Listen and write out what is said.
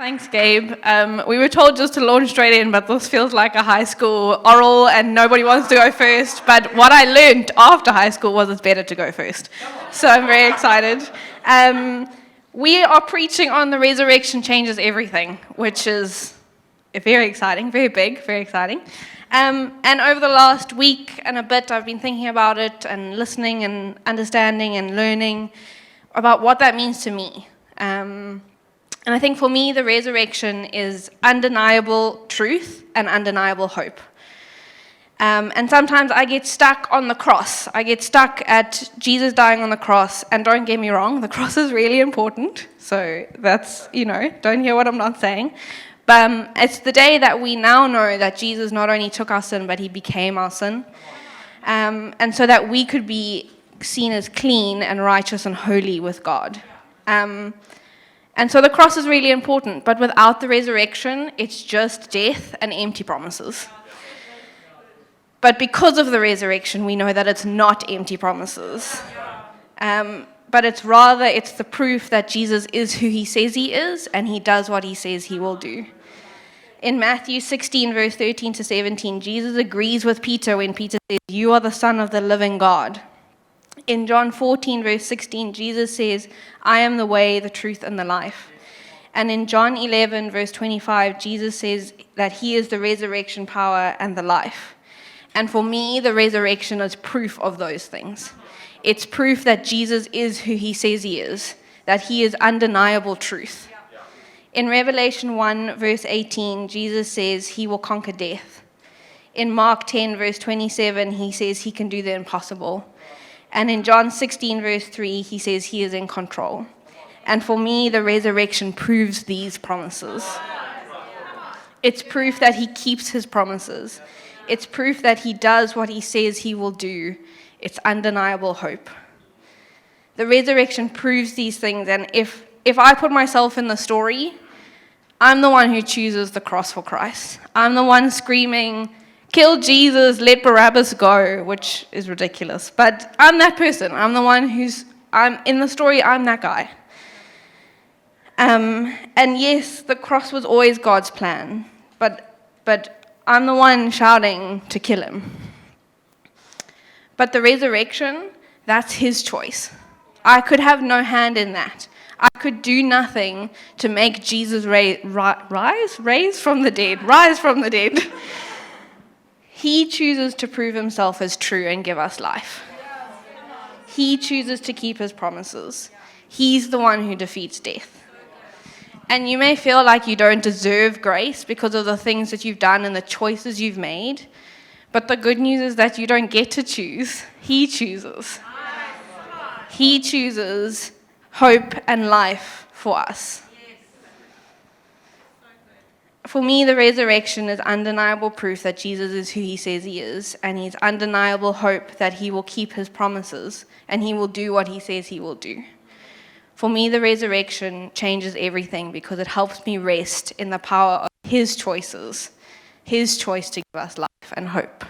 Thanks, Gabe. We were told just to launch straight in, but this feels like a high school oral and nobody wants to go first. But what I learned after high school was it's better to go first. So I'm very excited. We are preaching on the resurrection changes everything, which is very exciting, very big, very exciting. And over the last week and a bit, I've been thinking about it and listening and understanding and learning about what that means to me. And I think for me, the resurrection is undeniable truth and undeniable hope. And sometimes I get stuck on the cross. I get stuck at Jesus dying on the cross. And don't get me wrong, the cross is really important. So that's, don't hear what I'm not saying. But it's the day that we now know that Jesus not only took our sin, but he became our sin. And so that we could be seen as clean and righteous and holy with God. And so the cross is really important, but without the resurrection, it's just death and empty promises. But because of the resurrection, we know that it's not empty promises. But it's the proof that Jesus is who he says he is, and he does what he says he will do. In Matthew 16, verse 13 to 17, Jesus agrees with Peter when Peter says, "You are the Son of the living God." In John 14, verse 16, Jesus says, "I am the way, the truth, and the life." And in John 11, verse 25, Jesus says that he is the resurrection power and the life. And for me, the resurrection is proof of those things. It's proof that Jesus is who he says he is, that he is undeniable truth. In Revelation 1, verse 18, Jesus says he will conquer death. In Mark 10, verse 27, he says he can do the impossible. And in John 16, verse 3, he says he is in control. And for me, the resurrection proves these promises. It's proof that he keeps his promises. It's proof that he does what he says he will do. It's undeniable hope. The resurrection proves these things, and if I put myself in the story, I'm the one who chooses the cross for Christ. I'm the one screaming, "Kill Jesus, let Barabbas go," which is ridiculous. But I'm that person. I'm the one I'm in the story, I'm that guy. And yes, the cross was always God's plan, but I'm the one shouting to kill him. But the resurrection, that's his choice. I could have no hand in that. I could do nothing to make Jesus rise from the dead. He chooses to prove himself as true and give us life. He chooses to keep his promises. He's the one who defeats death. And you may feel like you don't deserve grace because of the things that you've done and the choices you've made. But the good news is that you don't get to choose. He chooses. He chooses hope and life for us. For me, the resurrection is undeniable proof that Jesus is who he says he is, and he's undeniable hope that he will keep his promises, and he will do what he says he will do. For me, the resurrection changes everything because it helps me rest in the power of his choices, his choice to give us life and hope.